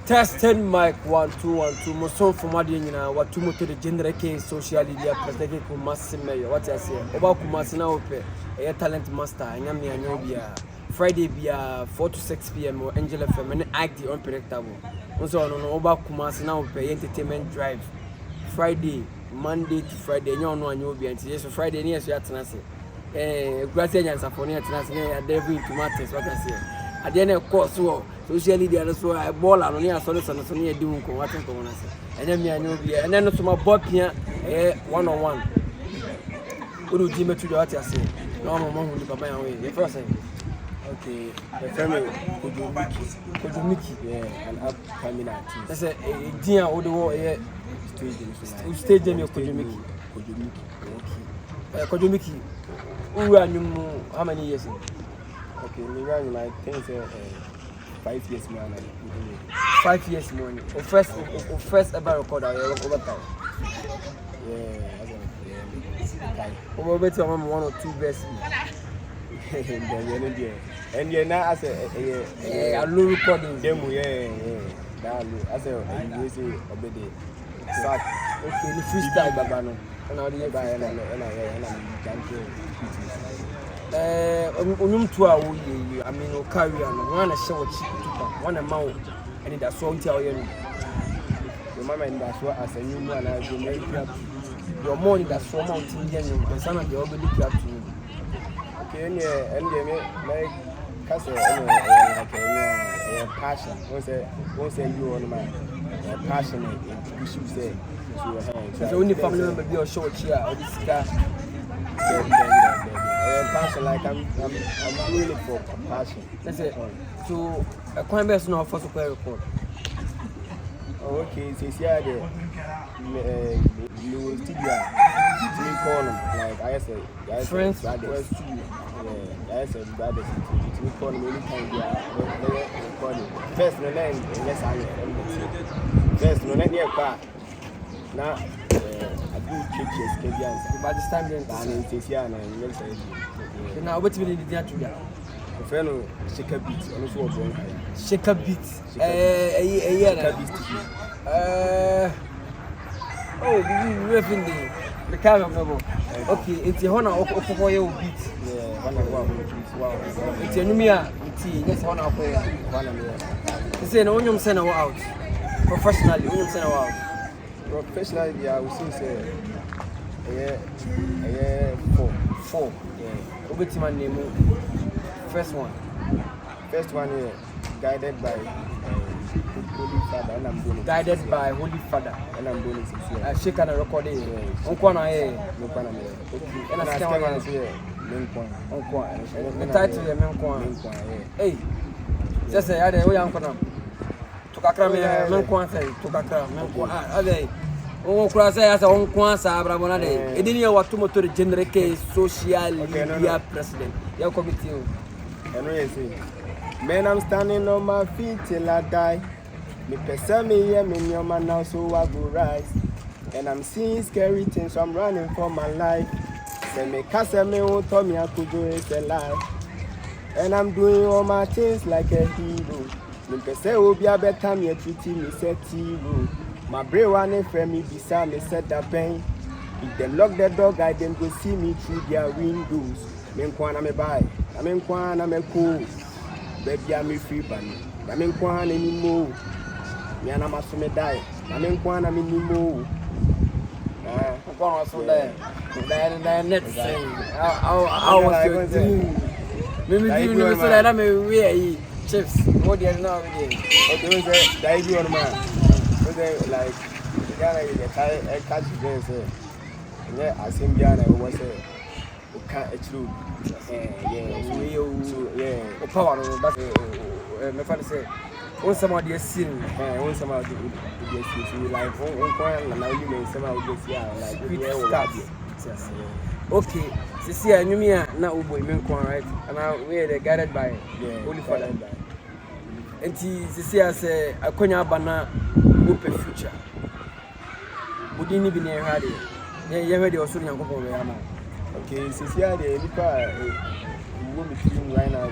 Testing mic 1 2 1 2 mo so for my dey nyina what to moto the general case social media president ko massive what I say oba kumasi na ope e talent master anyam me anya bia Friday bia 4 to 6 p.m. or Angel FM and act the unpredictable so no oba kumasi na ope entertainment drive Friday Monday to Friday nyo no anya obi anti so Friday ni so atena se gratia nyansa for ni atena se na devil tomatoes what I say at the end of course social media so I ball and only so near doing what and then me and you and then so my boy here one on one. Who do Jimmy to what I say? No mama who papa away. The first thing. Okay, the family could you Mickey yeah and up coming out. That's a dear old war here stage them your could you Mickey. Okay. Could you Mickey? Who are you how many years? Okay, me run my things 5 years more. 5 years more. First ever record over time. Yeah, over better 1 or 2 best. And yeah, now I say a low recording demo, yeah. I say you say obey. Okay, the freestyle babano. And I didn't buy and I'm unum to I mean no carry on one a show cheap one amount and that's what tell you your mama and that's what as a new man I go make your money that's for mountain and some of the other look up to okay and like cause like a passion once you on my passionate you should say so only family member be a show cheer or this guy passion like I'm doing it for passion. That's it. So a coin best now for super record. Oh, okay, so yeah, you will still call them like I said, friends. I said brothers. We call them anytime they are recording. First, no name, unless I first, no name near car. Now. By this time, then, now what will you do to that? The fellow shaker beat, also shaker beat. A year. Oh, you have the camera level. Okay, it's a honor of your beat. Yeah, wow. It's a numia, it's honor of one. It's an onion center out. Professionally, onion center out. Professionally, I would say, four. Yeah. Obetima name. First one, yeah. Guided by Holy Father, and I'm doing. Guided by Holy Father, and I'm doing it. I shake and record it. Unkwana okay. And I second one is here. Unkwana. The title is Unkwana. Hey, just say I dey we Unkwana. Tukakra me Unkwana say Tukakra Unkwana. Ade. On croit ça à on coin ça brabona de. Et dernier wa tout moteur général que social media president. Ya committee. I know you say. Man, I'm standing on my feet till I die. Me person me here me your man now so I go rise. And I'm seeing scary things so I'm running for my life. Say me cause me won't tell me I could do it alive. And I'm doing all my things like a hero. Me person will be a better me treating me set hero. My brave one friend me beside me said that pain. If them lock the door, I them go see me through their windows. Men kwana me buy, I mean kwana me cool. Baby I'm me free bunny. I mean kwana any more. Me and I'm a me die. I mean kwana me ni more. I'm going to there. That net saying. I was doing. Maybe you know so that I'm a way chips. What do you know? Okay, so that you on man. Like the guy I catch you say yeah I seen Diana was say can't true yeah power but me fan say on somebody is seen on somebody is seen like on coin na you may somehow get here like start yes okay see anyumia na uboy men coin right and now we are guided by Holy Father and see as akonya bana open future. Would you be near Hardy? Yeah, ready or soon. Okay, since here the won't be feeling right now.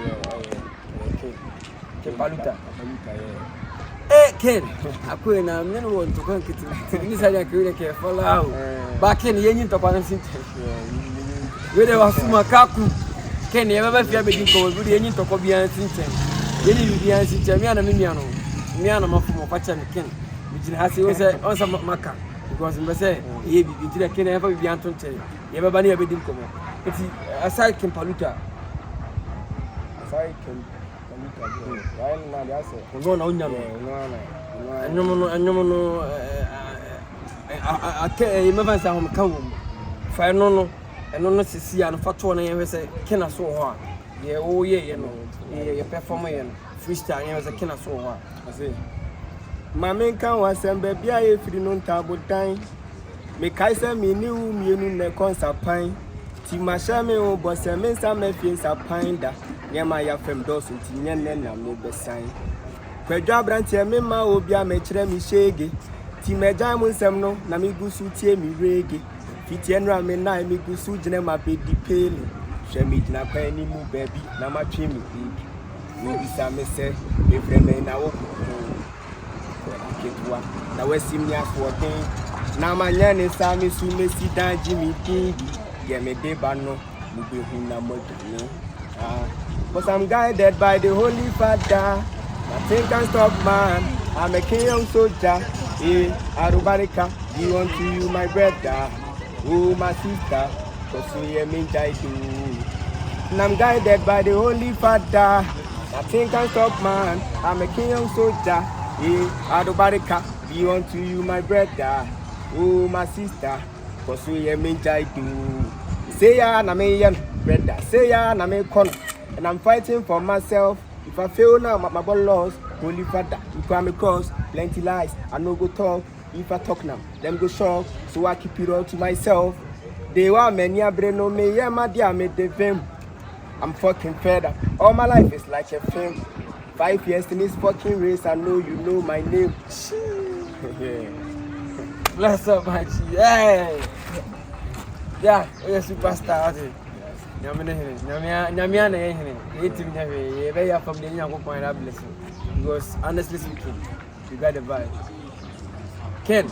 Paluta. Ken, I couldn't want to come to this. I couldn't care for loud. But Ken, you need to balance it. Where there was Makaku. Ken, you ever feel being called, you need to copy and think. You need to be answered. Miana Mimiano, Miana Mafumo, Pachan Ken, which has also Maka. Because in say, you can never be Anton. You ever bunny a bedding come. It's aside Kim Paluta. Aside Kim. No, I can't remember some come. For no, and no, see, and for 2 years, I cannot so hard. Yeah, oh, yeah, you know, a performer freestyle, as I cannot so hard. I say, my main can was some baby, if you don't table time. Make I say me new, me in the concert pine. Timashame, oh, but some things are pined. Near my FM doors and Tinian and me beside. Quadra branch, me ma obia me tremi shaggy. Timaja Monsamno, Namigusu tea me reggae. Fitienra me na me gusu genema baby pale. Shemit na penny mu baby, Nama chimney big. Maybe some say, if remain now. Now we're similar for a thing. Now my yan is Sammy Sume Sida Jimmy King. Get me de bano, Mubuhuna Motu. But I'm guided by the Holy Father. Nothing can stop man. I'm a king soldier. Hey, Arubarika, you want to you, my brother. Oh, my sister, because we are mean I do. And I'm guided by the Holy Father. Nothing can stop man. I'm a king soldier. Hey, Arubarika, you want to you, my brother. Oh, my sister, because we are mean I do. Say ya, na me yan, brother. Say ya, na me con. And I'm fighting for myself. If I fail now, my ball lost. Holy Father, you come across plenty lies. I no go talk. If I talk now, them go shock. So I keep it all to myself. They want many a brain no me, yeah, my dear, made the film. I'm fucking fed up. All my life is like a film. 5 years in this fucking race, I know you know my name. Yeah. Bless up, my G. Yeah. Yeah, we're a superstar. Because honestly speaking, you got the vibe. Ken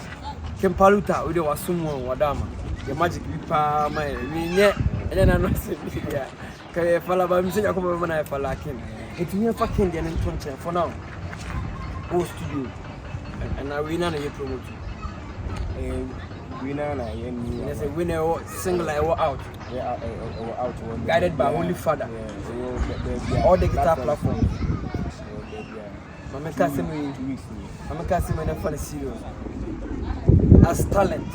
Paluta, we do someone Wadama. The magic people, my and then I'm not saying, yeah. Can you follow by me? I come over and follow Ken. It's me for Ken and content for now. Go studio and I win on a promote. Winner, there's a winner single out. Yeah, out. Guided by Holy Father. All the guitar platform. I'm a for the serious. As talent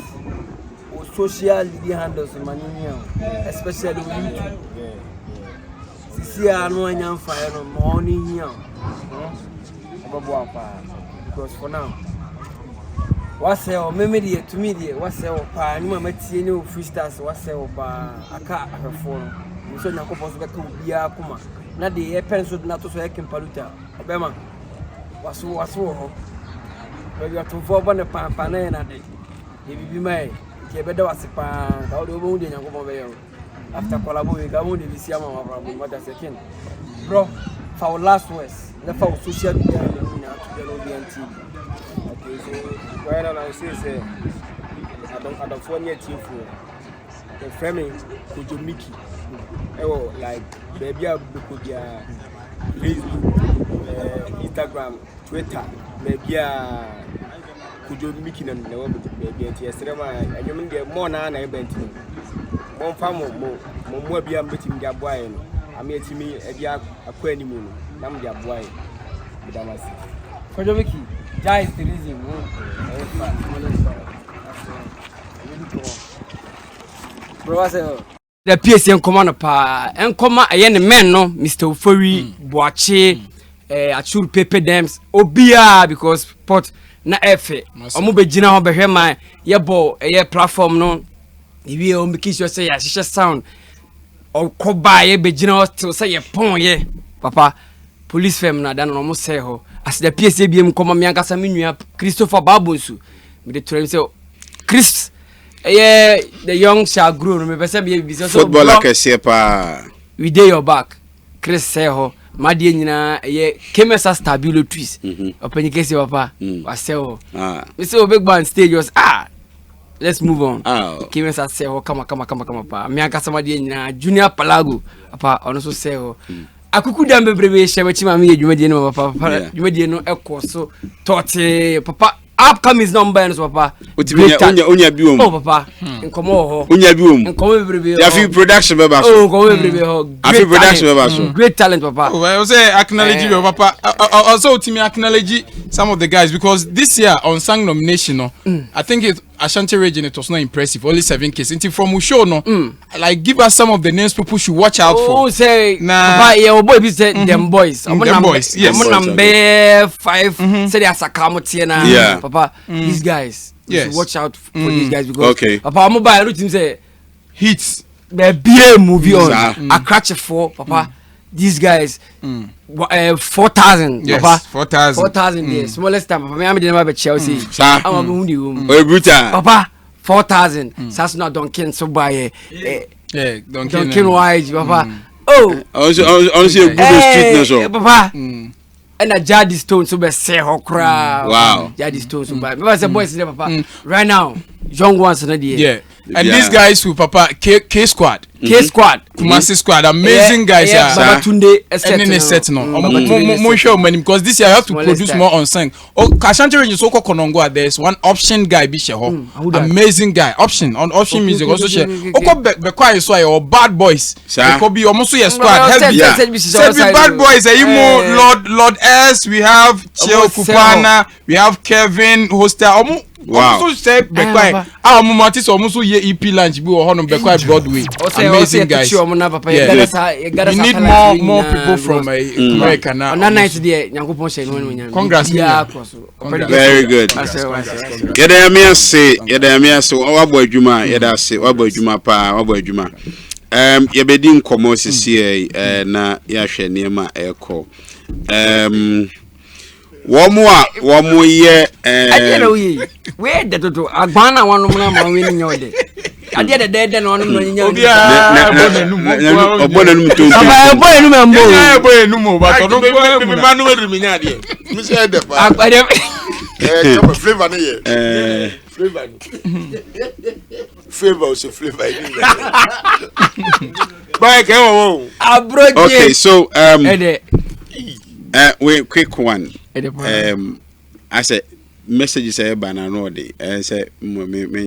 or social media handles in Manuel, especially with YouTube. See, I know I'm fire on morning here. Because for now. What's your memory to me? What's your pa? You might see no freestyles. What's your pa? I can't have a phone. You should not compose back to Bia Kuma. Not the pencil not to say Kim Paluta. Obama. What's wrong? But you have to form on a pan and a day. If you be my, you better was a pan. How do you move in your over after collaborating? I won't be see what I say. Bro, for our last words, the for social media and the TV. So right now I say I don't phone yet for the framing could you Mickey. Oh, like baby could be Facebook, Instagram, Twitter, maybe could you Mickey and the baby yesterday I mean the more than I bent him. One family more be a meeting their boy. I made to me a query moon. I'm their boy. For the Mickey. That is the reason. The PSN commander pa and come a man no Mr. Ufori Boache Achul Pepe Dams Obia because pot na efe omo begina ho behwe man ye bo ye platform no ibi o make sure say ya shisha sound o koba ye begina ho still say ye pon ye papa police firm na dan no mo say ho as the PSABM come me ankasa me nua Christopher Babonsu me dey tell say Chris the young shall grow no me person be so footballer can say pa we dey your back Chris say ho Madi nyina ye Kemesa Stabilo twist. Open case papa. Waseo. We say big band stage was let's move on. Kemesa say come pa. Me anka somebody nyina Junior Palago papa ono so say akuku dam bebrebe hye we chima me adwumadi no papa. Adwumadi no ekoso tote papa. Upcoming is number and papa. Onya biom. Oh papa. Nkomo ho. Onya biom. Nkomo bebrebe. Ya fi production beba so. Oh nkomo bebrebe ho. Afi production beba so. Great talent papa. Oh I say acknowledge you papa. Also to acknowledge some of the guys because this year on song nomination I think it Ashanti region it was not impressive. Only 7 cases. Until from Usho like give us some of the names people should watch out for. Oh say papa yeah boy be say them boys. Them boys. Yes. Number 5 say they are Sakamotie na. Yeah. Papa these guys. Yes. Watch out for these guys because papa I'm buy routine say hits. There be a movie on a cratch for papa. These guys 4,000 yes, papa 4,000 yes smallest time papa me am dey never be Chelsea I'm a hundi room papa 4,000 sas not Duncan so buy Duncan wide papa also a good street no so papa and a Jadi Stone so be say ho kra wow Jadi Stone so buy me say boys there papa right now young ones na there and these guys who papa K squad Kumasi squad amazing guys yeah Baba Tunde set no mo show many because this year I have to produce more on song Ashanti region so konongo there's one option guy be she ho amazing guy option music also she be quiet so your bad boys it could be almost your squad heavy bad boys Lord S we have Cheo Kupana we have Kevin Hoster wow. Say Bekwai. Mumati almost ye EP lunch be on Bekwai Broadway. Amazing guys. We need more people from America now. On that night there, Nyankopon say no. Congrats. Very good. Yeda me say wa boy adwuma yeda say wa boy adwuma pa wa boy adwuma. Ye bedi nkomo sisi na ya hwe niema ekọ. Womu ye adere we de toto agbana wonu na we ni nyode adere de na wonu no nyode obona num to aba boy num ambo boy num ba to no me manu we rimi nya de me say de pa come flavor na ye flavor so flavor boy ke wo abroje okay so we quick one I said messages say banana no dey say